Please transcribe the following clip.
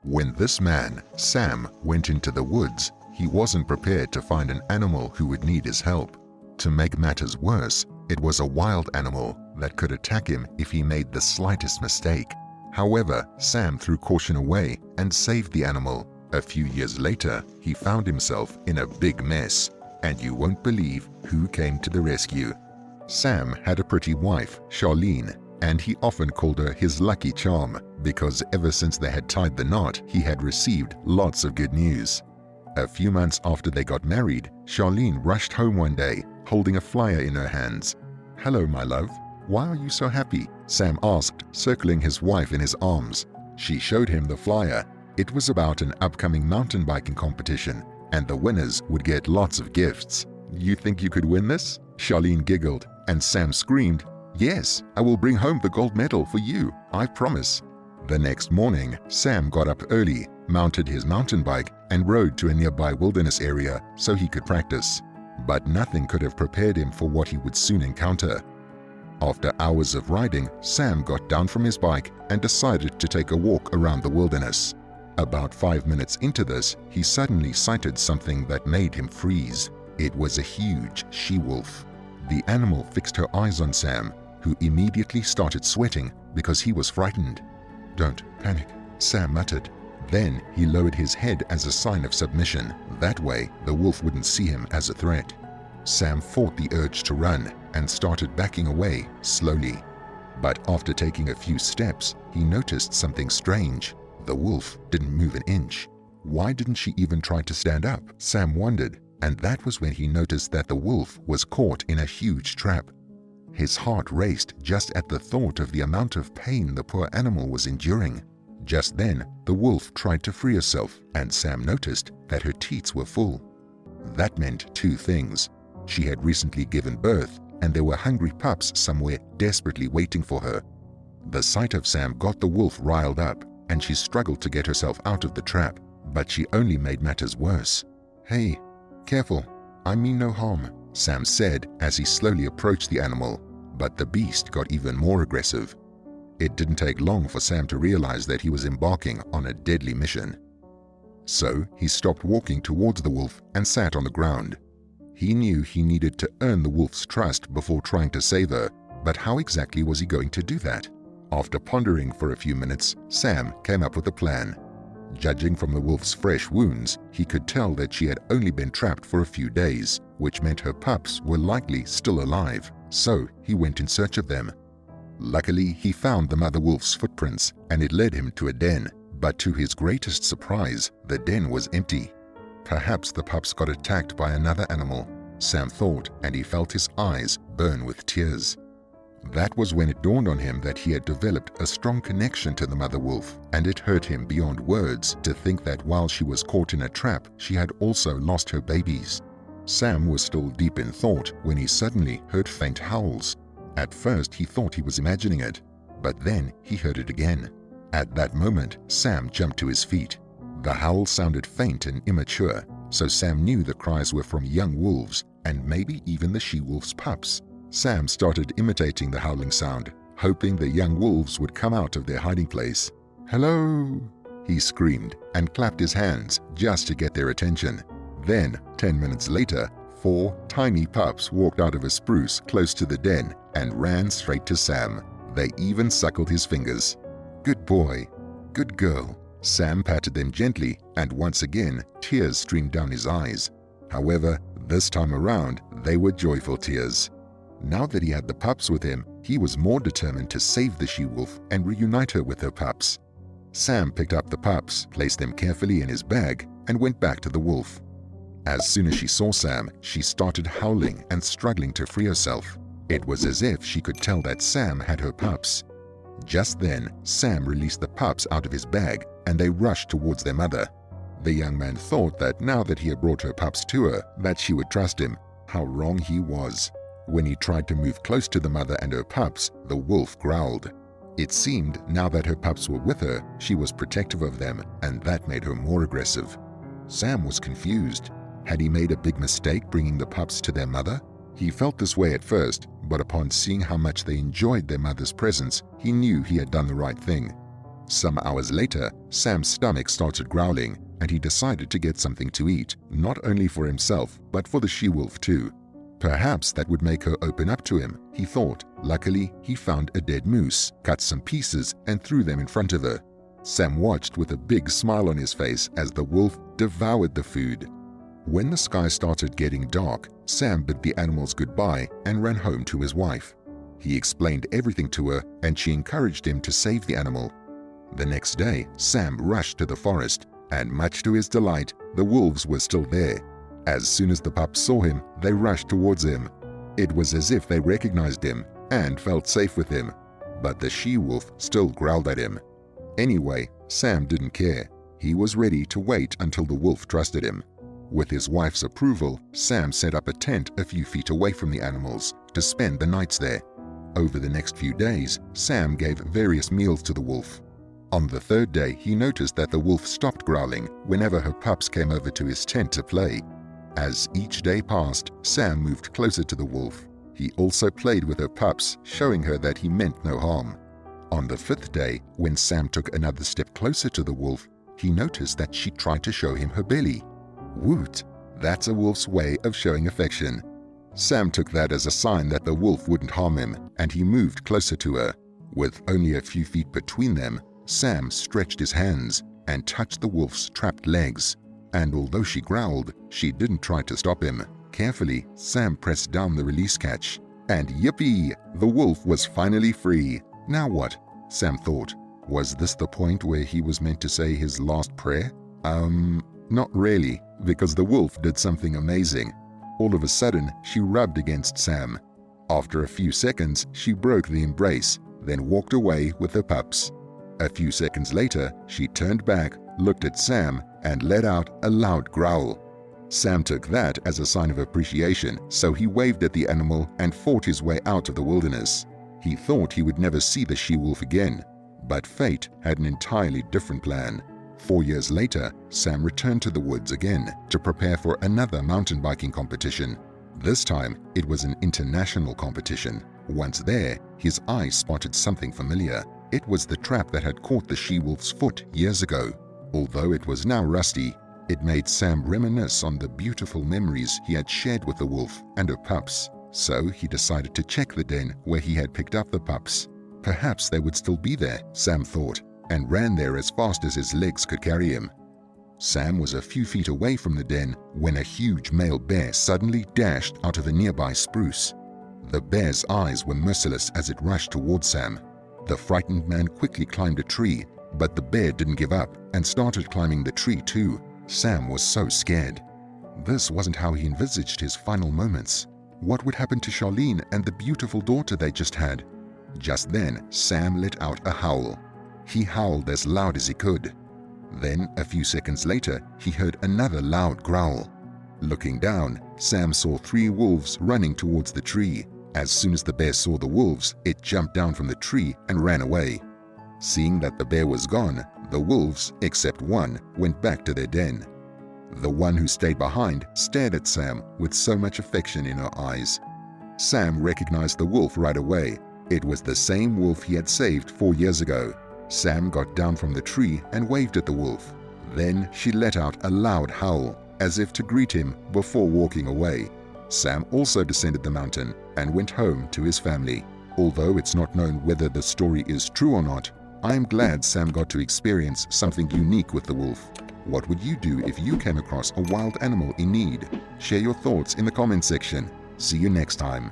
When this man, Sam, went into the woods, he wasn't prepared to find an animal who would need his help. To make matters worse, it was a wild animal that could attack him if he made the slightest mistake. However, Sam threw caution away and saved the animal. A few years later, he found himself in a big mess, and you won't believe who came to the rescue. Sam had a pretty wife, Charlene, and he often called her his lucky charm because ever since they had tied the knot, he had received lots of good news. A few months after they got married, Charlene rushed home one day holding a flyer in her hands. "Hello, my love. Why are you so happy?" Sam asked, circling his wife in his arms. She showed him the flyer. It was about an upcoming mountain biking competition, and the winners would get lots of gifts. "You think you could win this?" Charlene giggled, and Sam screamed, "Yes, I will bring home the gold medal for you, I promise." The next morning, Sam got up early, mounted his mountain bike, and rode to a nearby wilderness area so he could practice. But nothing could have prepared him for what he would soon encounter. After hours of riding, Sam got down from his bike and decided to take a walk around the wilderness. About 5 minutes into this, he suddenly sighted something that made him freeze. It was a huge she-wolf. The animal fixed her eyes on Sam, who immediately started sweating because he was frightened. "Don't panic," Sam muttered. Then he lowered his head as a sign of submission. That way, the wolf wouldn't see him as a threat. Sam fought the urge to run and started backing away slowly. But after taking a few steps, he noticed something strange. The wolf didn't move an inch. Why didn't she even try to stand up? Sam wondered, and that was when he noticed that the wolf was caught in a huge trap. His heart raced just at the thought of the amount of pain the poor animal was enduring. Just then, the wolf tried to free herself, and Sam noticed that her teats were full. That meant two things. She had recently given birth, and there were hungry pups somewhere desperately waiting for her. The sight of Sam got the wolf riled up, and she struggled to get herself out of the trap, but she only made matters worse. "Hey, careful, I mean no harm," Sam said as he slowly approached the animal, but the beast got even more aggressive. It didn't take long for Sam to realize that he was embarking on a deadly mission. So he stopped walking towards the wolf and sat on the ground. He knew he needed to earn the wolf's trust before trying to save her, but how exactly was he going to do that? After pondering for a few minutes, Sam came up with a plan. Judging from the wolf's fresh wounds, he could tell that she had only been trapped for a few days, which meant her pups were likely still alive, so he went in search of them. Luckily, he found the mother wolf's footprints, and it led him to a den, but to his greatest surprise, the den was empty. Perhaps the pups got attacked by another animal, Sam thought, and he felt his eyes burn with tears. That was when it dawned on him that he had developed a strong connection to the mother wolf, and it hurt him beyond words to think that while she was caught in a trap, she had also lost her babies. Sam was still deep in thought when he suddenly heard faint howls. At first, he thought he was imagining it, but then he heard it again. At that moment, Sam jumped to his feet. The howl sounded faint and immature, so Sam knew the cries were from young wolves and maybe even the she-wolf's pups. Sam started imitating the howling sound, hoping the young wolves would come out of their hiding place. "Hello!" he screamed and clapped his hands just to get their attention. Then, 10 minutes later, 4 tiny pups walked out of a spruce close to the den and ran straight to Sam. They even suckled his fingers. "Good boy, good girl." Sam patted them gently, and once again, tears streamed down his eyes. However, this time around, they were joyful tears. Now that he had the pups with him, he was more determined to save the she-wolf and reunite her with her pups. Sam picked up the pups, placed them carefully in his bag, and went back to the wolf. As soon as she saw Sam, she started howling and struggling to free herself. It was as if she could tell that Sam had her pups. Just then, Sam released the pups out of his bag, and they rushed towards their mother. The young man thought that now that he had brought her pups to her, that she would trust him. How wrong he was. When he tried to move close to the mother and her pups, the wolf growled. It seemed now that her pups were with her, she was protective of them, and that made her more aggressive. Sam was confused. Had he made a big mistake bringing the pups to their mother? He felt this way at first, but upon seeing how much they enjoyed their mother's presence, he knew he had done the right thing. Some hours later, Sam's stomach started growling and he decided to get something to eat, not only for himself but for the she-wolf too. Perhaps that would make her open up to him, he thought. Luckily, he found a dead moose, cut some pieces and threw them in front of her. Sam watched with a big smile on his face as the wolf devoured the food. When the sky started getting dark, Sam bid the animals goodbye and ran home to his wife. He explained everything to her and she encouraged him to save the animal. The next day, Sam rushed to the forest and much to his delight, the wolves were still there. As soon as the pups saw him, they rushed towards him. It was as if they recognized him and felt safe with him, but the she-wolf still growled at him. Anyway, Sam didn't care. He was ready to wait until the wolf trusted him. With his wife's approval, Sam set up a tent a few feet away from the animals to spend the nights there. Over the next few days, Sam gave various meals to the wolf. On the third day, he noticed that the wolf stopped growling whenever her pups came over to his tent to play. As each day passed, Sam moved closer to the wolf. He also played with her pups, showing her that he meant no harm. On the fifth day, when Sam took another step closer to the wolf, he noticed that she tried to show him her belly. Woot! That's a wolf's way of showing affection. Sam took that as a sign that the wolf wouldn't harm him, and he moved closer to her. With only a few feet between them, Sam stretched his hands and touched the wolf's trapped legs. And although she growled, she didn't try to stop him. Carefully, Sam pressed down the release catch. And yippee! The wolf was finally free. Now what? Sam thought. Was this the point where he was meant to say his last prayer? Not really, because the wolf did something amazing. All of a sudden, she rubbed against Sam. After a few seconds, she broke the embrace, then walked away with her pups. A few seconds later, she turned back, looked at Sam, and let out a loud growl. Sam took that as a sign of appreciation, so he waved at the animal and fought his way out of the wilderness. He thought he would never see the she-wolf again, but fate had an entirely different plan. 4 years later, Sam returned to the woods again to prepare for another mountain biking competition. This time, it was an international competition. Once there, his eye spotted something familiar. It was the trap that had caught the she-wolf's foot years ago. Although it was now rusty, it made Sam reminisce on the beautiful memories he had shared with the wolf and her pups. So he decided to check the den where he had picked up the pups. Perhaps they would still be there, Sam thought, and ran there as fast as his legs could carry him. Sam was a few feet away from the den when a huge male bear suddenly dashed out of a nearby spruce. The bear's eyes were merciless as it rushed towards Sam. The frightened man quickly climbed a tree, but the bear didn't give up and started climbing the tree too. Sam was so scared. This wasn't how he envisaged his final moments. What would happen to Charlene and the beautiful daughter they just had? Just then, Sam let out a howl. He howled as loud as he could. Then, a few seconds later, he heard another loud growl. Looking down, Sam saw 3 wolves running towards the tree. As soon as the bear saw the wolves, it jumped down from the tree and ran away. Seeing that the bear was gone, the wolves, except one, went back to their den. The one who stayed behind stared at Sam with so much affection in her eyes. Sam recognized the wolf right away. It was the same wolf he had saved 4 years ago. Sam got down from the tree and waved at the wolf. Then she let out a loud howl, as if to greet him before walking away. Sam also descended the mountain and went home to his family. Although it's not known whether the story is true or not, I'm glad Sam got to experience something unique with the wolf. What would you do if you came across a wild animal in need? Share your thoughts in the comment section. See you next time.